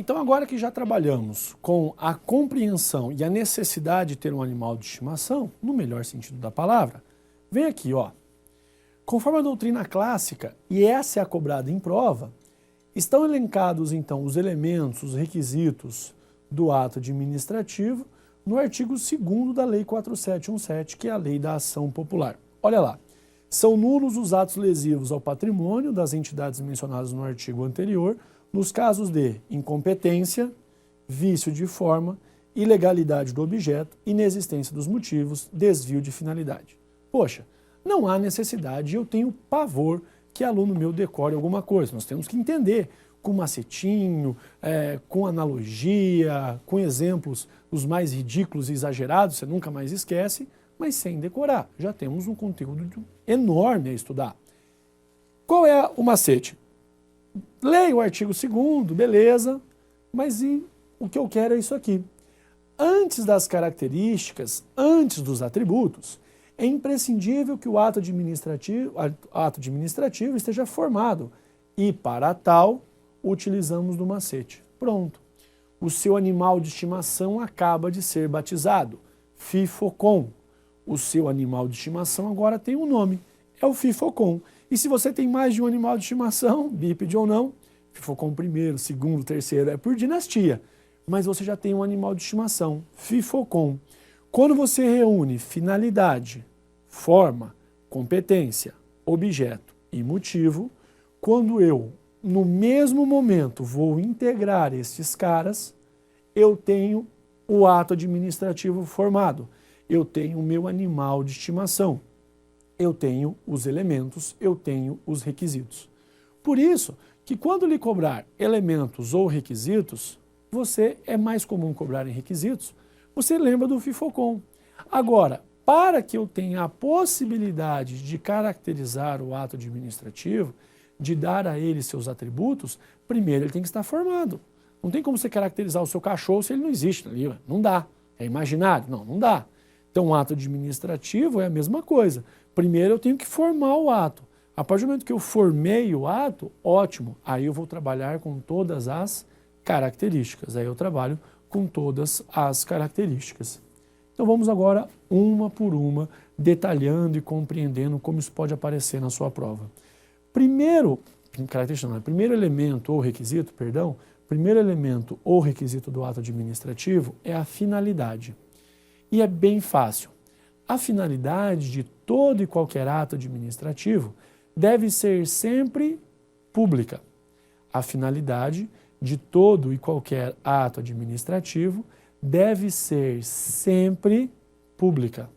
Então agora que já trabalhamos com a compreensão e a necessidade de ter um animal de estimação, no melhor sentido da palavra, vem aqui, ó. Conforme a doutrina clássica, e essa é a cobrada em prova, estão elencados então os elementos, os requisitos do ato administrativo no artigo 2º da Lei 4717, que é a Lei da Ação Popular. Olha lá, são nulos os atos lesivos ao patrimônio das entidades mencionadas no artigo anterior, nos casos de incompetência, vício de forma, ilegalidade do objeto, inexistência dos motivos, desvio de finalidade. Poxa, não há necessidade, eu tenho pavor que aluno meu decore alguma coisa. Nós temos que entender com macetinho, com analogia, com exemplos os mais ridículos e exagerados, você nunca mais esquece, mas sem decorar. Já temos um conteúdo enorme a estudar. Qual é o macete? Leio o artigo 2º, beleza, mas o que eu quero é isso aqui. Antes das características, antes dos atributos, é imprescindível que o ato administrativo esteja formado e, para tal, utilizamos do macete. Pronto. O seu animal de estimação acaba de ser batizado, FIFOCOM. O seu animal de estimação agora tem um nome, é o FIFOCOM. E se você tem mais de um animal de estimação, bípede ou não, FIFOCOM primeiro, segundo, terceiro, é por dinastia. Mas você já tem um animal de estimação, FIFOCOM. Quando você reúne finalidade, forma, competência, objeto e motivo, quando eu, no mesmo momento, vou integrar estes caras, eu tenho o ato administrativo formado, eu tenho o meu animal de estimação, eu tenho os elementos, eu tenho os requisitos. Por isso que quando lhe cobrar elementos ou requisitos, é mais comum cobrar em requisitos, você lembra do FIFOCOM. Agora, para que eu tenha a possibilidade de caracterizar o ato administrativo, de dar a ele seus atributos, primeiro ele tem que estar formado. Não tem como você caracterizar o seu cachorro se ele não existe ali, não dá. É imaginário? Não dá. Então o ato administrativo é a mesma coisa. Primeiro eu tenho que formar o ato. A partir do momento que eu formei o ato, ótimo, aí eu vou trabalhar com todas as características. Aí eu trabalho com todas as características. Então vamos agora, uma por uma, detalhando e compreendendo como isso pode aparecer na sua prova. Primeiro elemento ou requisito, primeiro elemento ou requisito do ato administrativo é a finalidade. E é bem fácil. A finalidade de todo e qualquer ato administrativo deve ser sempre pública. A finalidade de todo e qualquer ato administrativo deve ser sempre pública.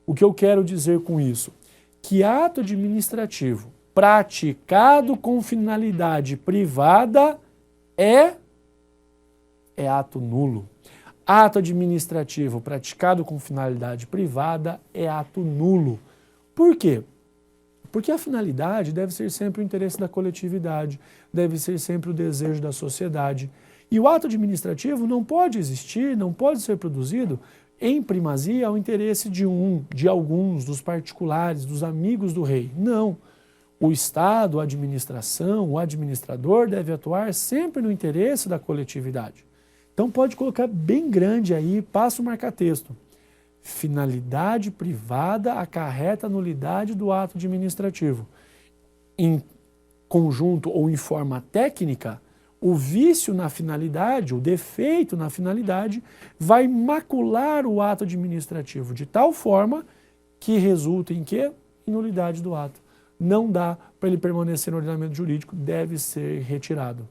O que eu quero dizer com isso? Que ato administrativo praticado com finalidade privada é ato nulo. Ato administrativo praticado com finalidade privada é ato nulo. Por quê? Porque a finalidade deve ser sempre o interesse da coletividade, deve ser sempre o desejo da sociedade. E o ato administrativo não pode existir, não pode ser produzido em primazia ao interesse de alguns, dos particulares, dos amigos do rei. Não. O Estado, a administração, o administrador deve atuar sempre no interesse da coletividade. Então pode colocar bem grande aí, passa o marca-texto. Finalidade privada acarreta a nulidade do ato administrativo. Em conjunto ou em forma técnica, o vício na finalidade, o defeito na finalidade, vai macular o ato administrativo de tal forma que resulta em quê? Em nulidade do ato. Não dá para ele permanecer no ordenamento jurídico, deve ser retirado.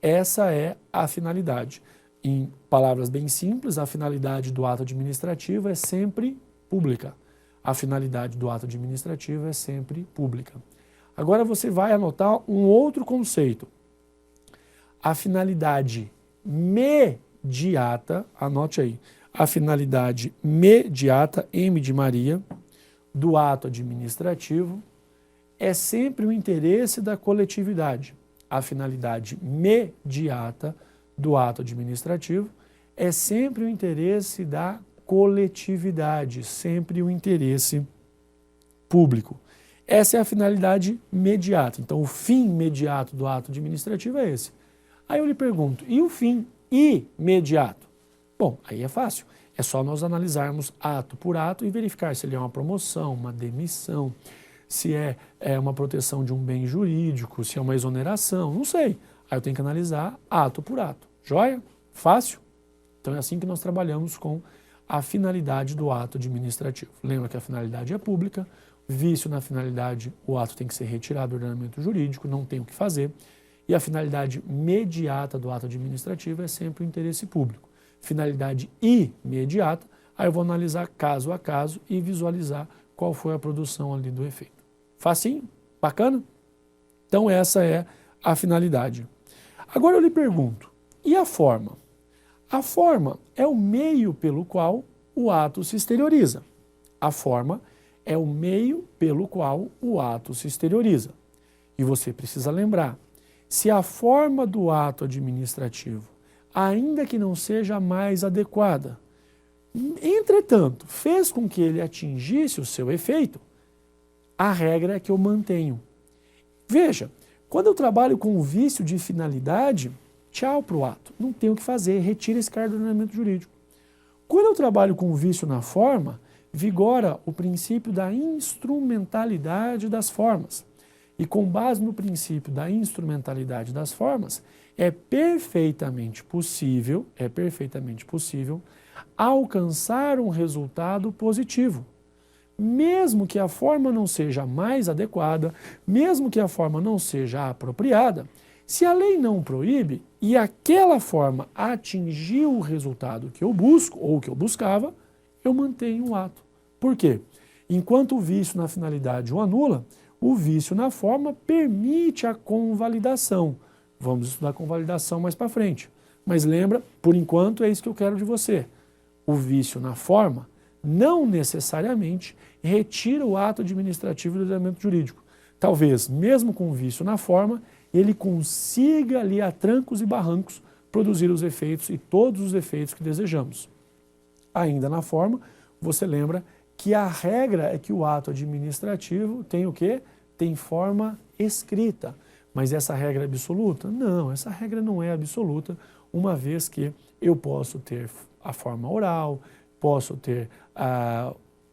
Essa é a finalidade. Em palavras bem simples, a finalidade do ato administrativo é sempre pública. A finalidade do ato administrativo é sempre pública. Agora você vai anotar um outro conceito. A finalidade mediata, anote aí, a finalidade mediata, M de Maria, do ato administrativo é sempre o interesse da coletividade. A finalidade mediata do ato administrativo é sempre o interesse da coletividade, sempre o interesse público. Essa é a finalidade mediata. Então, o fim imediato do ato administrativo é esse. Aí eu lhe pergunto, e o fim imediato? Bom, aí é fácil. É só nós analisarmos ato por ato e verificar se ele é uma promoção, uma demissão, se é uma proteção de um bem jurídico, se é uma exoneração, não sei. Aí eu tenho que analisar ato por ato. Joia? Fácil? Então é assim que nós trabalhamos com a finalidade do ato administrativo. Lembra que a finalidade é pública, vício na finalidade, o ato tem que ser retirado do ordenamento jurídico, não tem o que fazer. E a finalidade imediata do ato administrativo é sempre o interesse público. Finalidade imediata, aí eu vou analisar caso a caso e visualizar qual foi a produção ali do efeito. Facinho? Bacana? Então essa é a finalidade. Agora eu lhe pergunto, e a forma? A forma é o meio pelo qual o ato se exterioriza. A forma é o meio pelo qual o ato se exterioriza. E você precisa lembrar, se a forma do ato administrativo, ainda que não seja a mais adequada, entretanto, fez com que ele atingisse o seu efeito, a regra é que eu mantenho. Veja, quando eu trabalho com o vício de finalidade, tchau para o ato, não tem o que fazer, retira esse cara do ordenamento jurídico. Quando eu trabalho com o vício na forma, vigora o princípio da instrumentalidade das formas. E com base no princípio da instrumentalidade das formas, é perfeitamente possível alcançar um resultado positivo. Mesmo que a forma não seja mais adequada, mesmo que a forma não seja apropriada, se a lei não proíbe e aquela forma atingiu o resultado que eu busco ou que eu buscava, eu mantenho o ato. Por quê? Enquanto o vício na finalidade o anula, o vício na forma permite a convalidação. Vamos estudar convalidação mais para frente. Mas lembra, por enquanto é isso que eu quero de você. O vício na forma não necessariamente retira o ato administrativo do ordenamento jurídico. Talvez, mesmo com o vício na forma, ele consiga ali a trancos e barrancos produzir os efeitos e todos os efeitos que desejamos. Ainda na forma, você lembra que a regra é que o ato administrativo tem o quê? Tem forma escrita. Mas essa regra é absoluta? Não, essa regra não é absoluta, uma vez que eu posso ter a forma oral, posso ter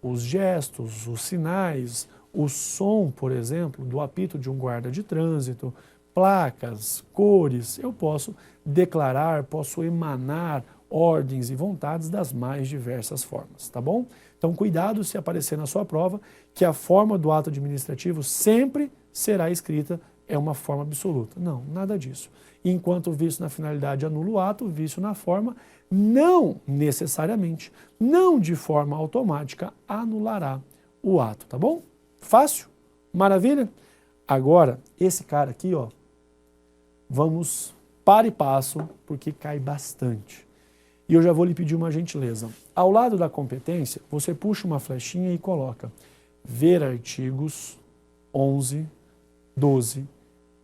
os gestos, os sinais, o som, por exemplo, do apito de um guarda de trânsito, placas, cores, eu posso declarar, posso emanar ordens e vontades das mais diversas formas, tá bom? Então, cuidado se aparecer na sua prova que a forma do ato administrativo sempre será escrita, é uma forma absoluta. Não, nada disso. Enquanto o vício na finalidade anula o ato, o vício na forma não necessariamente, não de forma automática, anulará o ato, tá bom? Fácil? Maravilha? Agora, esse cara aqui, ó, vamos para e passo, porque cai bastante. E eu já vou lhe pedir uma gentileza. Ao lado da competência, você puxa uma flechinha e coloca ver artigos 11, 12,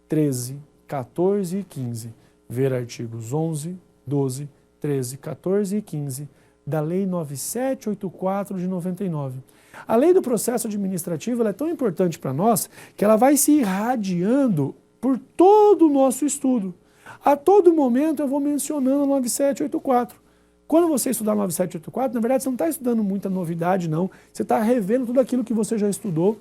13, 14 e 15. Ver artigos 11, 12, 13, 14 e 15 da Lei 9784 de 99. A lei do processo administrativo ela é tão importante para nós que ela vai se irradiando por todo o nosso estudo. A todo momento eu vou mencionando a 9784. Quando você estudar 9784, na verdade você não está estudando muita novidade não, você está revendo tudo aquilo que você já estudou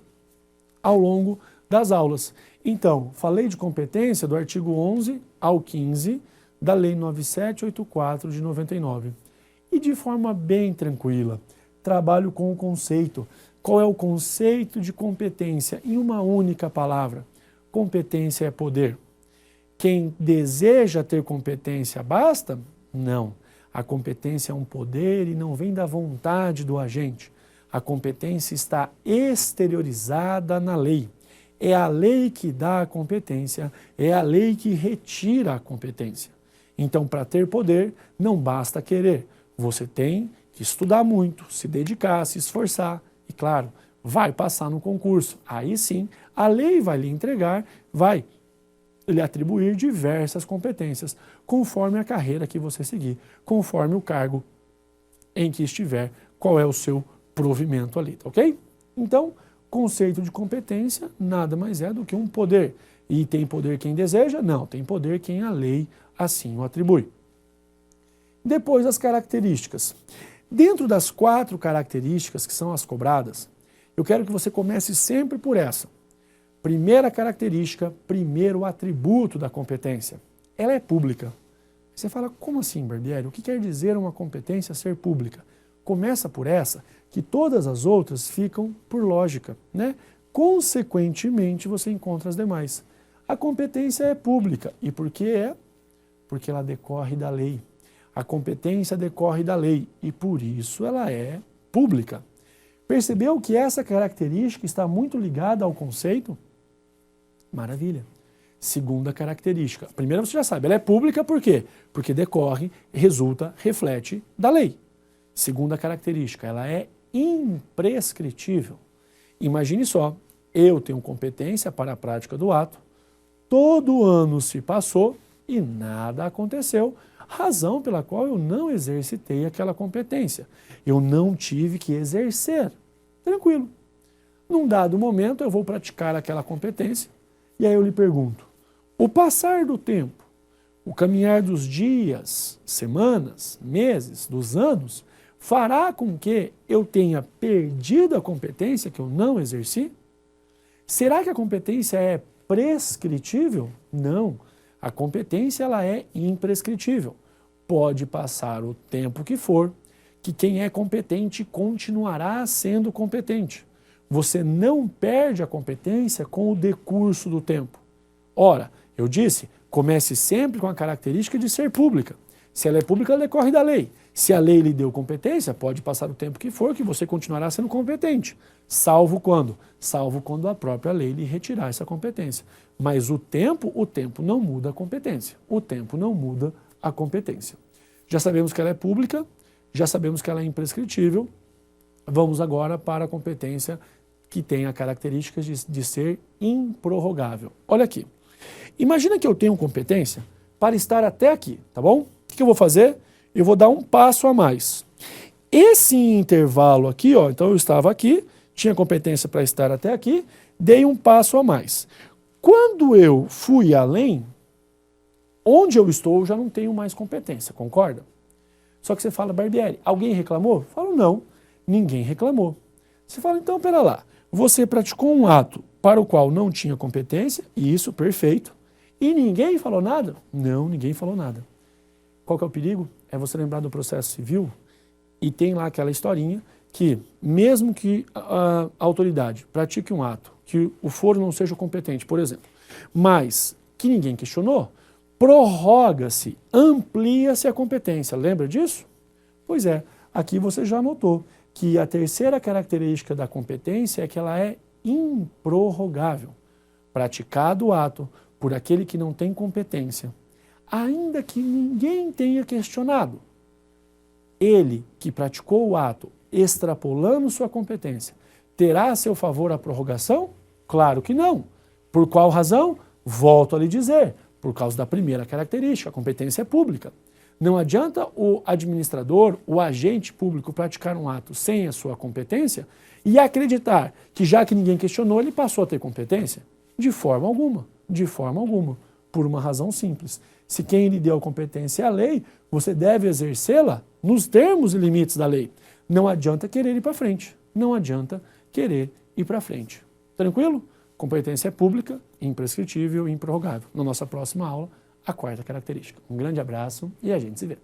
ao longo das aulas. Então, falei de competência do artigo 11 ao 15 da Lei 9784 de 99. E de forma bem tranquila, trabalho com o conceito. Qual é o conceito de competência? Em uma única palavra, competência é poder. Quem deseja ter competência basta? Não. A competência é um poder e não vem da vontade do agente. A competência está exteriorizada na lei. É a lei que dá a competência, é a lei que retira a competência. Então, para ter poder, não basta querer. Você tem que estudar muito, se dedicar, se esforçar e, claro, vai passar no concurso. Aí sim, a lei vai lhe entregar, vai lhe atribuir diversas competências, conforme a carreira que você seguir, conforme o cargo em que estiver, qual é o seu provimento ali, tá ok? Então, conceito de competência nada mais é do que um poder. E tem poder quem deseja? Não, tem poder quem a lei assim o atribui. Depois as características. Dentro das 4 características que são as cobradas, eu quero que você comece sempre por essa. Primeira característica, primeiro atributo da competência. Ela é pública. Você fala, como assim, Barbieri? O que quer dizer uma competência ser pública? Começa por essa, que todas as outras ficam por lógica, né? Consequentemente, você encontra as demais. A competência é pública. E por que é? Porque ela decorre da lei. A competência decorre da lei e, por isso, ela é pública. Percebeu que essa característica está muito ligada ao conceito? Maravilha. Segunda característica. A primeira você já sabe, ela é pública por quê? Porque decorre, resulta, reflete da lei. Segunda característica, ela é imprescritível. Imagine só, eu tenho competência para a prática do ato, todo ano se passou e nada aconteceu, razão pela qual eu não exercitei aquela competência. Eu não tive que exercer. Tranquilo. Num dado momento eu vou praticar aquela competência e aí eu lhe pergunto, o passar do tempo, o caminhar dos dias, semanas, meses, dos anos, fará com que eu tenha perdido a competência que eu não exerci? Será que a competência é prescritível? Não. A competência ela é imprescritível. Pode passar o tempo que for, que quem é competente continuará sendo competente. Você não perde a competência com o decurso do tempo. Ora, eu disse, comece sempre com a característica de ser pública. Se ela é pública, ela decorre da lei. Se a lei lhe deu competência, pode passar o tempo que for, que você continuará sendo competente. Salvo quando? Salvo quando a própria lei lhe retirar essa competência. Mas o tempo não muda a competência. O tempo não muda a competência. Já sabemos que ela é pública, já sabemos que ela é imprescritível. Vamos agora para a competência que tem a característica de ser improrrogável. Olha aqui. Imagina que eu tenho competência para estar até aqui, tá bom? O que eu vou fazer? Eu vou dar um passo a mais. Esse intervalo aqui, ó, então eu estava aqui, tinha competência para estar até aqui, dei um passo a mais. Quando eu fui além, onde eu estou, eu já não tenho mais competência, concorda? Só que você fala, Barbieri, alguém reclamou? Eu falo, não, ninguém reclamou. Você fala, então, pera lá, você praticou um ato para o qual não tinha competência, e isso, perfeito, e ninguém falou nada? Não, ninguém falou nada. Qual que é o perigo? É você lembrar do processo civil e tem lá aquela historinha que, mesmo que a autoridade pratique um ato, que o foro não seja competente, por exemplo, mas que ninguém questionou, prorroga-se, amplia-se a competência. Lembra disso? Pois é, aqui você já notou que a terceira característica da competência é que ela é improrrogável. Praticado o ato por aquele que não tem competência, ainda que ninguém tenha questionado, ele que praticou o ato extrapolando sua competência, terá a seu favor a prorrogação? Claro que não. Por qual razão? Volto a lhe dizer, por causa da primeira característica, a competência é pública. Não adianta o administrador, o agente público praticar um ato sem a sua competência e acreditar que já que ninguém questionou, ele passou a ter competência. De forma alguma, por uma razão simples. Se quem lhe deu a competência é a lei, você deve exercê-la nos termos e limites da lei. Não adianta querer ir para frente. Não adianta querer ir para frente. Tranquilo? Competência é pública, imprescritível e improrrogável. Na nossa próxima aula, a quarta característica. Um grande abraço e a gente se vê.